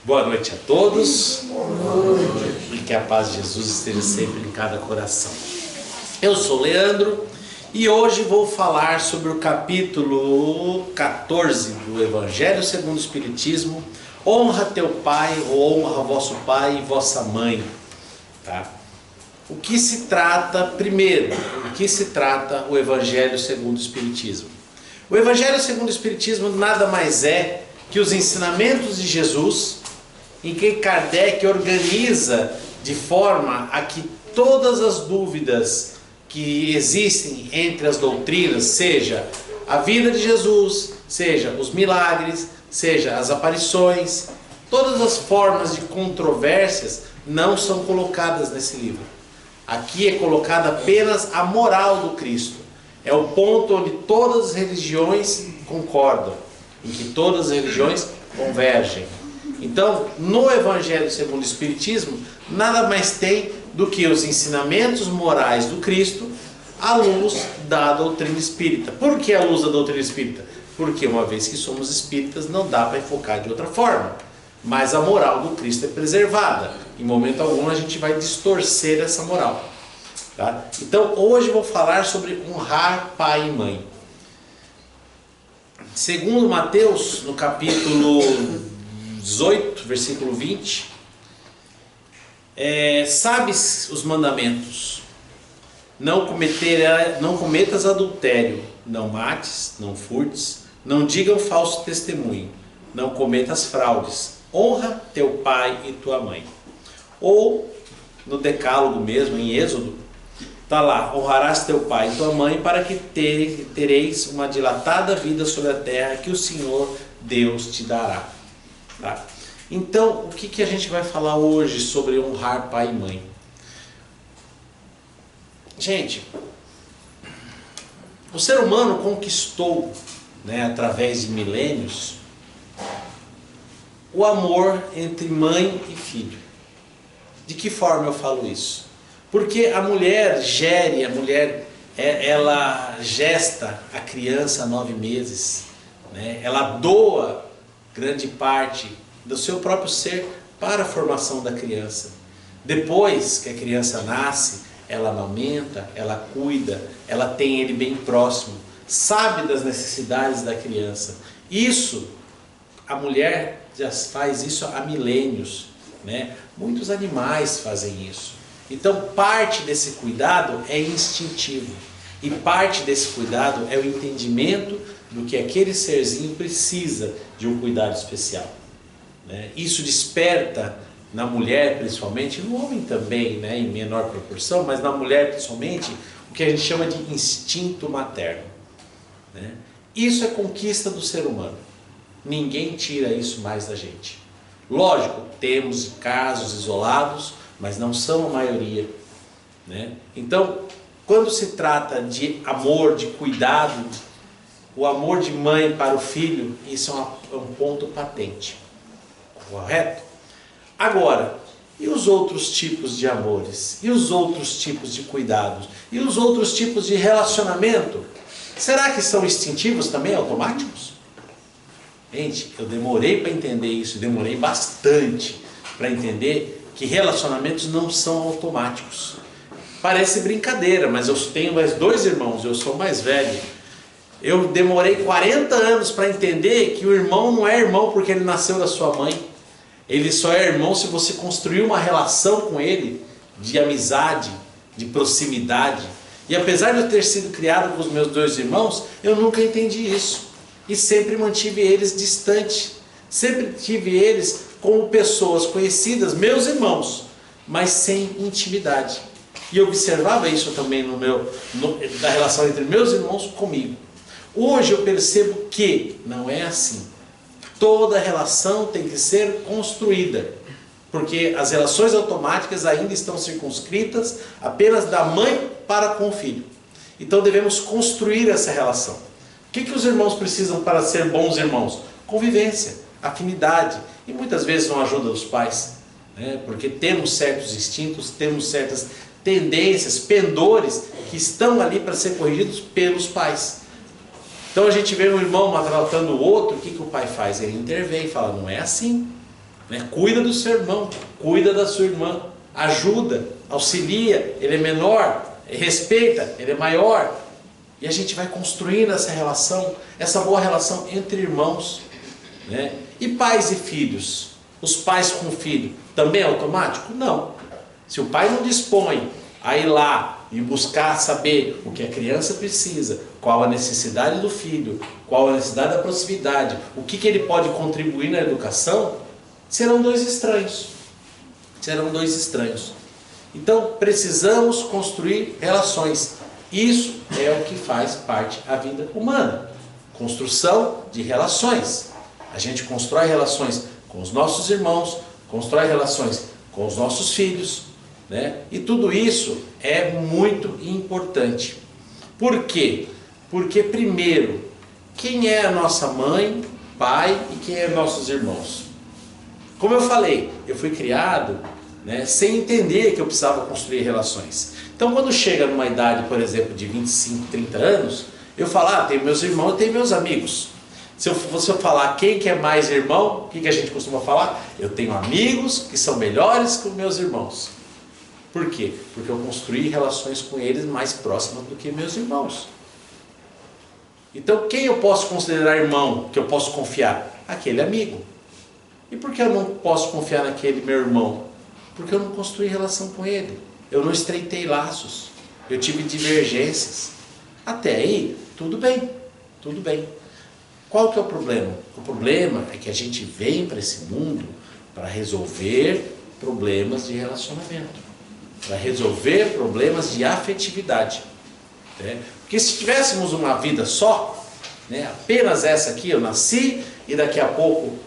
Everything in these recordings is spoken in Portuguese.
Boa noite a todos. E que a paz de Jesus esteja sempre em cada coração. Eu sou Leandro e hoje vou falar sobre o capítulo 14 do Evangelho segundo o Espiritismo. Honra teu pai, ou honra vosso pai e vossa mãe. Tá? O que se trata, primeiro, o que se trata o Evangelho segundo o Espiritismo? O Evangelho segundo o Espiritismo nada mais é que os ensinamentos de Jesus, em que Kardec organiza de forma a que todas as dúvidas que existem entre as doutrinas, seja a vida de Jesus, seja os milagres, seja as aparições, todas as formas de controvérsias não são colocadas nesse livro. Aqui é colocada apenas a moral do Cristo. É o ponto onde todas as religiões concordam, em que todas as religiões convergem. Então, no Evangelho segundo o Espiritismo, nada mais tem do que os ensinamentos morais do Cristo à luz da doutrina espírita. Por que à luz da doutrina espírita? Porque uma vez que somos espíritas, não dá para enfocar de outra forma. Mas a moral do Cristo é preservada. Em momento algum a gente vai distorcer essa moral. Tá? Então, hoje eu vou falar sobre honrar pai e mãe. Segundo Mateus, no capítulo 18, versículo 20, sabes os mandamentos: não cometas adultério, não mates, não furtes, não diga falso testemunho, não cometas fraudes, honra teu pai e tua mãe. Ou no Decálogo mesmo, em Êxodo, está lá: honrarás teu pai e tua mãe para que tereis uma dilatada vida sobre a terra que o Senhor Deus te dará. Tá? Então, o que a gente vai falar hoje sobre honrar pai e mãe? Gente, o ser humano conquistou, através de milênios, o amor entre mãe e filho. De que forma eu falo isso? Porque a mulher ela gesta a criança há 9 meses, ela doa grande parte do seu próprio ser para a formação da criança. Depois que a criança nasce, ela amamenta, ela cuida, ela tem ele bem próximo, sabe das necessidades da criança. Isso, a mulher já faz isso há milênios, Muitos animais fazem isso. Então, parte desse cuidado é instintivo. E parte desse cuidado é o entendimento do que aquele serzinho precisa de um cuidado especial. Isso desperta na mulher principalmente, no homem também, em menor proporção, mas na mulher principalmente, o que a gente chama de instinto materno. Isso é conquista do ser humano. Ninguém tira isso mais da gente. Lógico, temos casos isolados, mas não são a maioria. Então, quando se trata de amor, de cuidado, o amor de mãe para o filho, isso é um ponto patente. Correto? Agora, e os outros tipos de amores? E os outros tipos de cuidados? E os outros tipos de relacionamento? Será que são instintivos também, automáticos? Gente, eu demorei para entender isso, demorei bastante para entender que relacionamentos não são automáticos. Parece brincadeira, mas eu tenho mais 2 irmãos, eu sou mais velho. Eu demorei 40 anos para entender que o irmão não é irmão porque ele nasceu da sua mãe. Ele só é irmão se você construir uma relação com ele de amizade, de proximidade. E apesar de eu ter sido criado com os meus 2 irmãos, eu nunca entendi isso. E sempre mantive eles distantes. Sempre tive eles como pessoas conhecidas, meus irmãos, mas sem intimidade. E eu observava isso também da relação entre meus irmãos comigo. Hoje eu percebo que não é assim. Toda relação tem que ser construída, porque as relações automáticas ainda estão circunscritas apenas da mãe para com o filho. Então devemos construir essa relação. O que os irmãos precisam para ser bons irmãos? Convivência, afinidade, e muitas vezes não ajuda dos pais, porque temos certos instintos, temos certas tendências, pendores que estão ali para ser corrigidos pelos pais. Então a gente vê um irmão maltratando o outro, o que o pai faz? Ele intervém e fala: não é assim. né? Cuida do seu irmão, cuida da sua irmã, ajuda, auxilia, ele é menor, respeita, ele é maior. E a gente vai construindo essa relação, essa boa relação entre irmãos, né? E pais e filhos, os pais com o filho, também é automático? Não. Se o pai não dispõe a ir lá e buscar saber o que a criança precisa, qual a necessidade do filho, qual a necessidade da proximidade, o que ele pode contribuir na educação, serão dois estranhos. Serão dois estranhos. Então, precisamos construir relações. Isso é o que faz parte da vida humana. Construção de relações. A gente constrói relações com os nossos irmãos, constrói relações com os nossos filhos, né? E tudo isso é muito importante. Por quê? Porque, primeiro, quem é a nossa mãe, pai e quem é nossos irmãos? Como eu falei, eu fui criado, né, sem entender que eu precisava construir relações. Então, quando chega numa idade, por exemplo, de 25, 30 anos, eu falo, tenho meus irmãos e tenho meus amigos. Se eu falar quem que é mais irmão, o que a gente costuma falar? Eu tenho amigos que são melhores que os meus irmãos. Por quê? Porque eu construí relações com eles mais próximas do que meus irmãos. Então, quem eu posso considerar irmão, que eu posso confiar? Aquele amigo. E por que eu não posso confiar naquele meu irmão? Porque eu não construí relação com ele. Eu não estreitei laços. Eu tive divergências. Até aí, tudo bem. Tudo bem. Qual que é o problema? O problema é que a gente vem para esse mundo para resolver problemas de relacionamento. Para resolver problemas de afetividade. Né? Porque se tivéssemos uma vida só, né, apenas essa aqui, eu nasci e daqui a pouco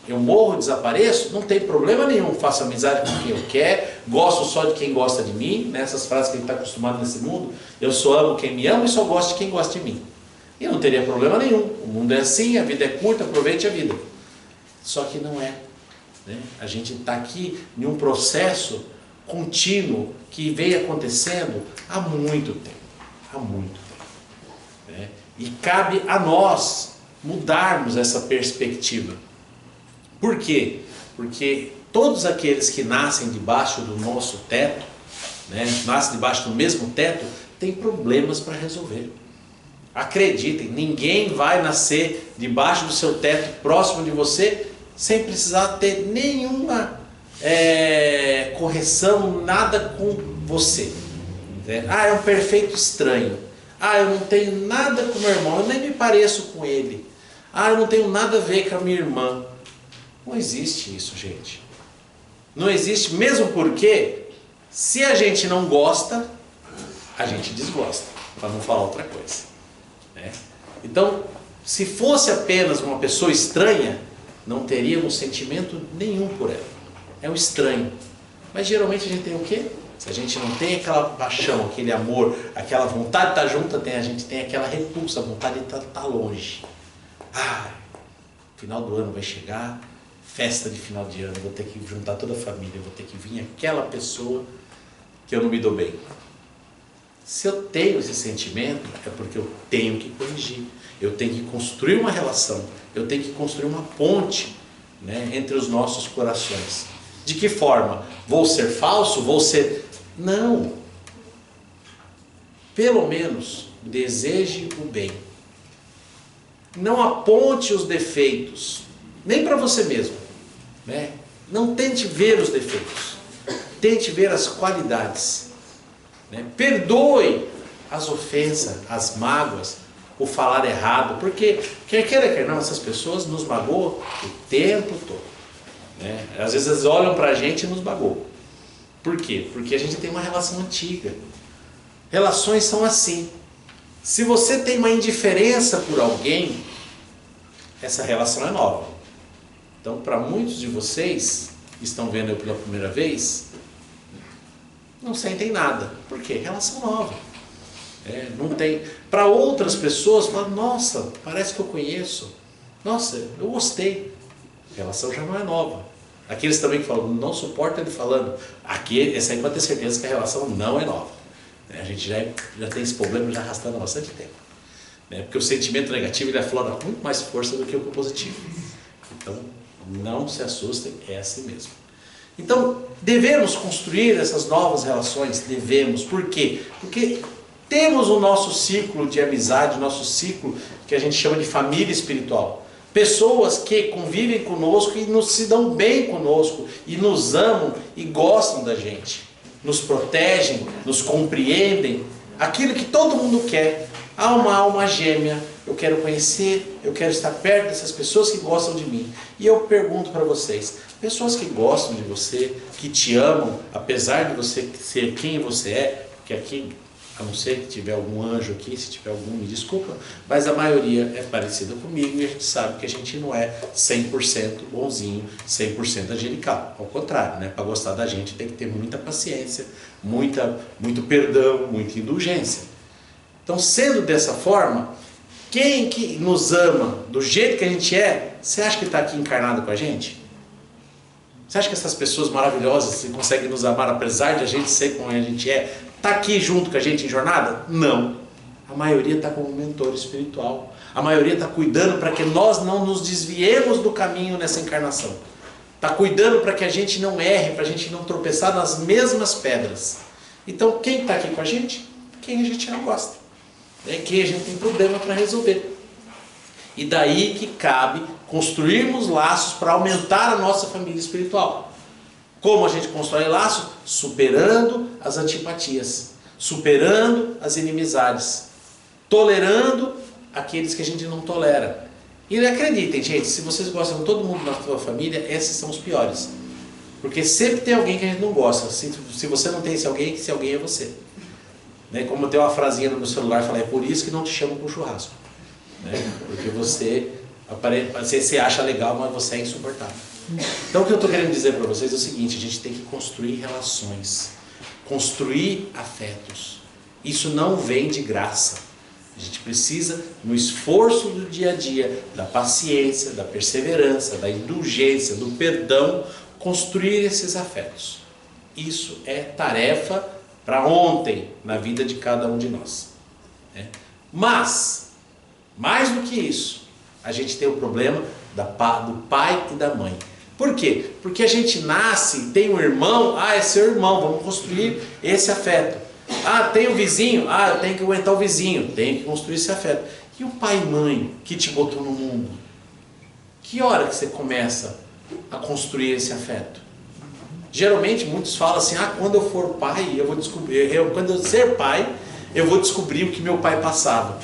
eu morro, desapareço, não tem problema nenhum, faço amizade com quem eu quero, gosto só de quem gosta de mim, né? Essas frases que a gente está acostumado nesse mundo, eu só amo quem me ama e só gosto de quem gosta de mim. E não teria problema nenhum, o mundo é assim, a vida é curta, aproveite a vida. Só que não é. Né? A gente está aqui em um processo contínuo que vem acontecendo há muito tempo. Há muito tempo. Né? E cabe a nós mudarmos essa perspectiva. Por quê? Porque todos aqueles que nascem debaixo do nosso teto, né, nascem debaixo do mesmo teto, têm problemas para resolver. Acreditem, ninguém vai nascer debaixo do seu teto, próximo de você, sem precisar ter nenhuma correção, nada com você. Né? É um perfeito estranho. Eu não tenho nada com meu irmão, eu nem me pareço com ele. Eu não tenho nada a ver com a minha irmã. Não existe isso, gente. Não existe, mesmo porque, se a gente não gosta, a gente desgosta, para não falar outra coisa. Né? Então, se fosse apenas uma pessoa estranha, não teríamos sentimento nenhum por ela. É um estranho. Mas geralmente a gente tem o quê? Se a gente não tem aquela paixão, aquele amor, aquela vontade de estar junto, a gente tem aquela repulsa, a vontade de estar longe. Final do ano vai chegar, festa de final de ano, vou ter que juntar toda a família, vou ter que vir aquela pessoa que eu não me dou bem. Se eu tenho esse sentimento, é porque eu tenho que corrigir, eu tenho que construir uma relação, eu tenho que construir uma ponte, né, entre os nossos corações. De que forma? Vou ser falso? Vou ser... Não. Pelo menos deseje o bem. Não aponte os defeitos, nem para você mesmo. Né? Não tente ver os defeitos, tente ver as qualidades. Né? Perdoe as ofensas, as mágoas, o falar errado, porque quer queira, quer não, essas pessoas nos magoam o tempo todo. Né? Às vezes eles olham para a gente e nos magoam. Por quê? Porque a gente tem uma relação antiga. Relações são assim. Se você tem uma indiferença por alguém, essa relação é nova. Então, para muitos de vocês que estão vendo eu pela primeira vez, não sentem nada. Por quê? Relação nova. Não tem. Para outras pessoas, falam, nossa, parece que eu conheço. Nossa, eu gostei. A relação já não é nova. Aqueles também que falam, não suporta ele falando. Aqui, esse aí pode ter certeza que a relação não é nova. A gente já tem esse problema já arrastando há bastante tempo. Porque o sentimento negativo ele aflora com muito mais força do que o positivo. Então, Não se assustem, é assim mesmo. Então, devemos construir essas novas relações? Devemos. Por quê? Porque temos o nosso ciclo de amizade, o nosso ciclo que a gente chama de família espiritual. Pessoas que convivem conosco e se dão bem conosco, e nos amam e gostam da gente. Nos protegem, nos compreendem. Aquilo que todo mundo quer. Há uma alma gêmea. Eu quero conhecer, eu quero estar perto dessas pessoas que gostam de mim. E eu pergunto para vocês, pessoas que gostam de você, que te amam, apesar de você ser quem você é, porque aqui, a não ser que tiver algum anjo aqui, se tiver algum, me desculpa, mas a maioria é parecida comigo e a gente sabe que a gente não é 100% bonzinho, 100% angelical. Ao contrário, né? Para gostar da gente tem que ter muita paciência, muito perdão, muita indulgência. Então, sendo dessa forma, quem que nos ama do jeito que a gente é, você acha que está aqui encarnado com a gente? Você acha que essas pessoas maravilhosas que conseguem nos amar apesar de a gente ser como a gente é, está aqui junto com a gente em jornada? Não. A maioria está como mentor espiritual. A maioria está cuidando para que nós não nos desviemos do caminho nessa encarnação. Está cuidando para que a gente não erre, para a gente não tropeçar nas mesmas pedras. Então, quem está aqui com a gente? Quem a gente não gosta. É que a gente tem problema para resolver. E daí que cabe construirmos laços para aumentar a nossa família espiritual. Como a gente constrói laços? Superando as antipatias, superando as inimizades, tolerando aqueles que a gente não tolera. E acreditem, gente, se vocês gostam de todo mundo na sua família, esses são os piores. Porque sempre tem alguém que a gente não gosta. Se você não tem esse alguém é você. Né? Como eu tenho uma frasinha no meu celular, fala, é por isso que não te chamam para o churrasco. Né? Porque você acha legal, mas você é insuportável. Então o que eu estou querendo dizer para vocês é o seguinte, a gente tem que construir relações, construir afetos. Isso não vem de graça. A gente precisa, no esforço do dia a dia, da paciência, da perseverança, da indulgência, do perdão, construir esses afetos. Isso é tarefa para ontem, na vida de cada um de nós. Né? Mas, mais do que isso, a gente tem o problema do pai e da mãe. Por quê? Porque a gente nasce, tem um irmão, é seu irmão, vamos construir esse afeto. Tem o vizinho, eu tenho que aguentar o vizinho, tenho que construir esse afeto. E o pai e mãe que te botou no mundo? Que hora que você começa a construir esse afeto? Geralmente muitos falam assim, quando eu for pai, eu vou descobrir, quando eu ser pai, eu vou descobrir o que meu pai passava.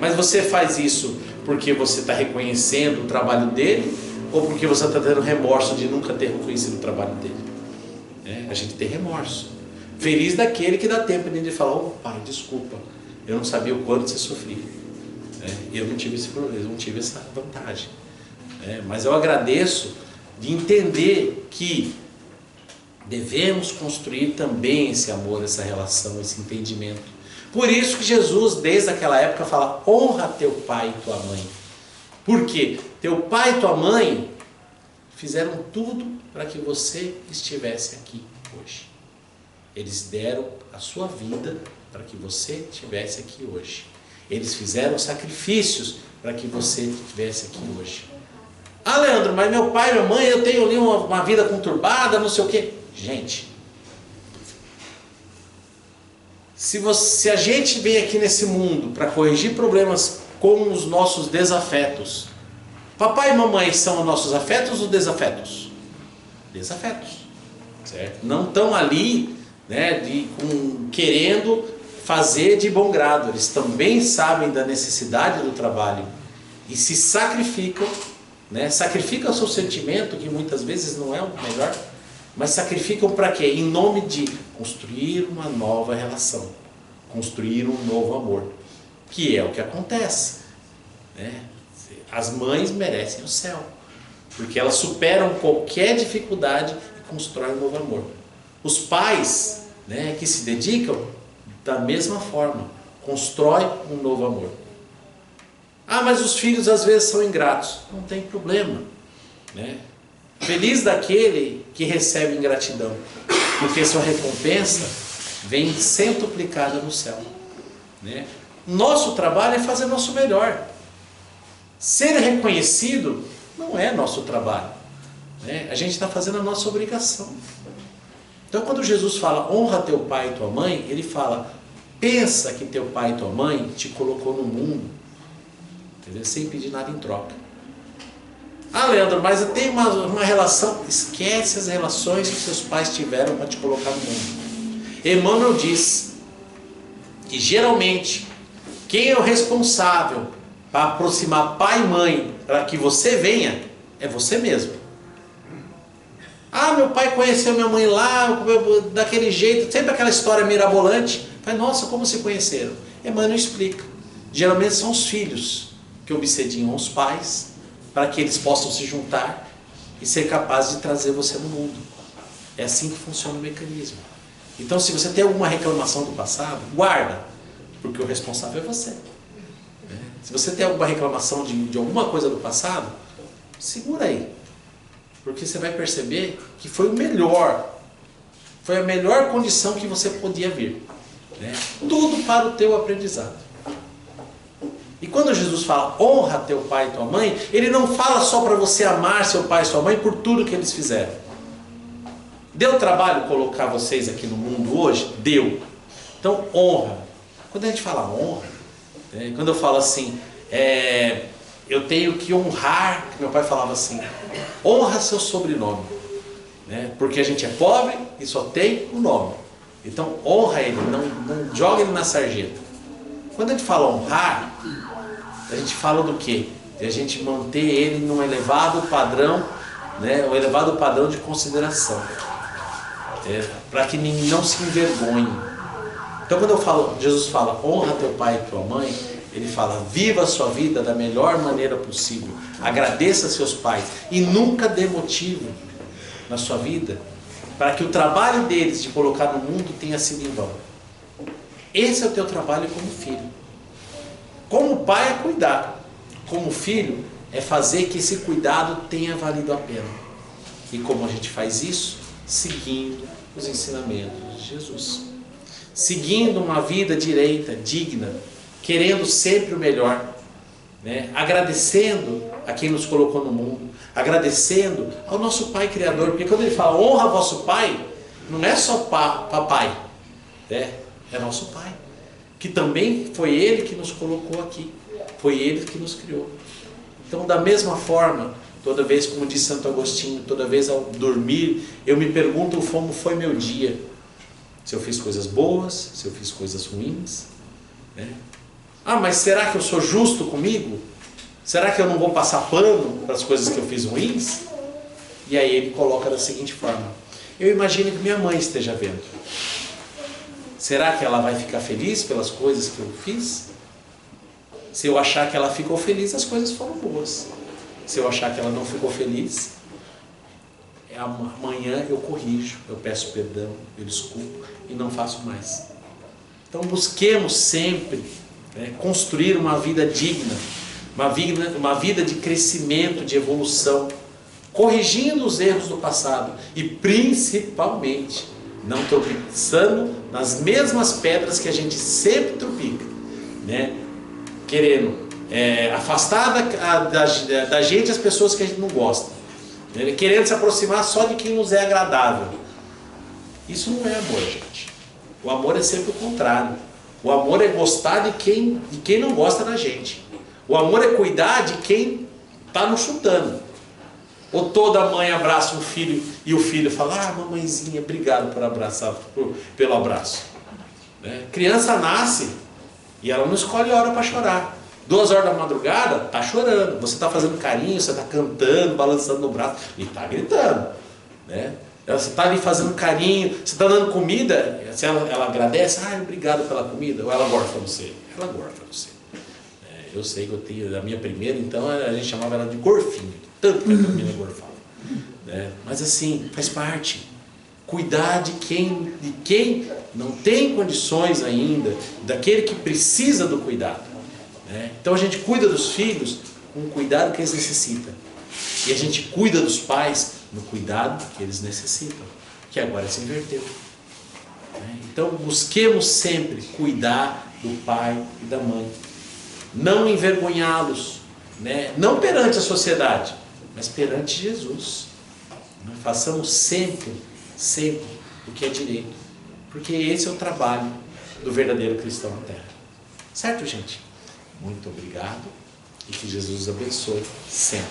Mas você faz isso porque você está reconhecendo o trabalho dele, ou porque você está tendo remorso de nunca ter reconhecido o trabalho dele? A gente tem remorso. Feliz daquele que dá tempo de falar, pai, desculpa, eu não sabia o quanto você sofria. Eu não tive esse problema, eu não tive essa vantagem. Mas eu agradeço de entender que devemos construir também esse amor, essa relação, esse entendimento. Por isso que Jesus, desde aquela época, fala, honra teu pai e tua mãe. Por quê? Teu pai e tua mãe fizeram tudo para que você estivesse aqui hoje. Eles deram a sua vida para que você estivesse aqui hoje. Eles fizeram sacrifícios para que você estivesse aqui hoje. Leandro, mas meu pai e minha mãe, eu tenho ali uma vida conturbada, não sei o quê. Gente, se a gente vem aqui nesse mundo para corrigir problemas com os nossos desafetos, papai e mamãe são os nossos afetos ou desafetos? Desafetos, certo? Não estão ali, né, querendo fazer de bom grado. Eles também sabem da necessidade do trabalho e se sacrificam, né? Sacrificam o seu sentimento, que muitas vezes não é o melhor, mas sacrificam para quê? Em nome de construir uma nova relação, construir um novo amor, que é o que acontece, né? As mães merecem o céu, porque elas superam qualquer dificuldade e constroem um novo amor. Os pais, né, que se dedicam, da mesma forma, constroem um novo amor. Mas os filhos às vezes são ingratos. Não tem problema, né? Feliz daquele que recebe ingratidão, porque sua recompensa vem centuplicada no céu, né? Nosso trabalho é fazer nosso melhor. Ser reconhecido não é nosso trabalho, né? A gente está fazendo a nossa obrigação. Então quando Jesus fala, honra teu pai e tua mãe, ele fala, pensa que teu pai e tua mãe te colocou no mundo, entendeu? Sem pedir nada em troca. Ah, Leandro, mas eu tenho uma relação. Esquece as relações que seus pais tiveram para te colocar no mundo. Emmanuel diz que geralmente quem é o responsável para aproximar pai e mãe para que você venha é você mesmo. Ah, meu pai conheceu minha mãe lá daquele jeito, sempre aquela história mirabolante. Mas nossa, como se conheceram? Emmanuel explica. Geralmente são os filhos que obsediam os pais para que eles possam se juntar e ser capazes de trazer você no mundo. É assim que funciona o mecanismo. Então, se você tem alguma reclamação do passado, guarda, porque o responsável é você. Se você tem alguma reclamação de alguma coisa do passado, segura aí, porque você vai perceber que foi o melhor, foi a melhor condição que você podia vir, né? Tudo para o teu aprendizado. E quando Jesus fala, honra teu pai e tua mãe, ele não fala só para você amar seu pai e sua mãe por tudo que eles fizeram. Deu trabalho colocar vocês aqui no mundo hoje? Deu. Então honra. Quando a gente fala honra, né, quando eu falo assim, eu tenho que honrar, que meu pai falava assim, honra seu sobrenome, né, porque a gente é pobre e só tem o nome. Então honra ele, não joga ele na sarjeta. Quando a gente fala honrar, a gente fala do quê? De a gente manter ele num elevado padrão, né, um elevado padrão de consideração, para que não se envergonhe. Então quando Jesus fala, honra teu pai e tua mãe, ele fala, viva a sua vida da melhor maneira possível, agradeça a seus pais e nunca dê motivo na sua vida para que o trabalho deles de colocar no mundo tenha sido em vão. Esse é o teu trabalho como filho. Como pai é cuidar, como filho é fazer que esse cuidado tenha valido a pena. E como a gente faz isso? Seguindo os ensinamentos de Jesus. Seguindo uma vida direita, digna, querendo sempre o melhor, né? Agradecendo a quem nos colocou no mundo, agradecendo ao nosso Pai Criador, porque quando ele fala honra vosso Pai, não é só papai, né? É nosso Pai, que também foi Ele que nos colocou aqui, foi Ele que nos criou. Então, da mesma forma, toda vez, como diz Santo Agostinho, toda vez ao dormir, eu me pergunto como foi meu dia, se eu fiz coisas boas, se eu fiz coisas ruins, né? Ah, mas será que eu sou justo comigo? Será que eu não vou passar pano para as coisas que eu fiz ruins? E aí ele coloca da seguinte forma, eu imagino que minha mãe esteja vendo. Será que ela vai ficar feliz pelas coisas que eu fiz? Se eu achar que ela ficou feliz, as coisas foram boas. Se eu achar que ela não ficou feliz, amanhã eu corrijo, eu peço perdão, eu desculpo e não faço mais. Então busquemos sempre, né, construir uma vida digna, uma vida de crescimento, de evolução, corrigindo os erros do passado e principalmente não tropeçando nas mesmas pedras que a gente sempre tropica, né? Querendo afastar da gente as pessoas que a gente não gosta, né? Querendo se aproximar só de quem nos é agradável. Isso não é amor, gente. O amor é sempre o contrário. O amor é gostar de quem não gosta da gente. O amor é cuidar de quem está nos chutando. Ou toda mãe abraça um filho e o filho fala, ah, mamãezinha, obrigado por abraçar, pelo abraço. Né? Criança nasce e ela não escolhe hora para chorar. 2 horas da madrugada, está chorando. Você está fazendo carinho, você está cantando, balançando no braço e está gritando. Né? Você está ali fazendo carinho, você está dando comida, se ela agradece, ah, obrigado pela comida, ou ela gorfa você? Ela gorfa você. Eu sei que eu tenho, a minha primeira, então a gente chamava ela de gorfinho, tanto que a menina gorfava. Né? Mas assim, faz parte. Cuidar de quem não tem condições ainda, daquele que precisa do cuidado. Né? Então a gente cuida dos filhos com o cuidado que eles necessitam. E a gente cuida dos pais no cuidado que eles necessitam, que agora se inverteu. Né? Então busquemos sempre cuidar do pai e da mãe. Não envergonhá-los, né? Não perante a sociedade, mas perante Jesus. Façamos sempre, sempre o que é direito, porque esse é o trabalho do verdadeiro cristão na terra. Certo, gente? Muito obrigado e que Jesus abençoe sempre.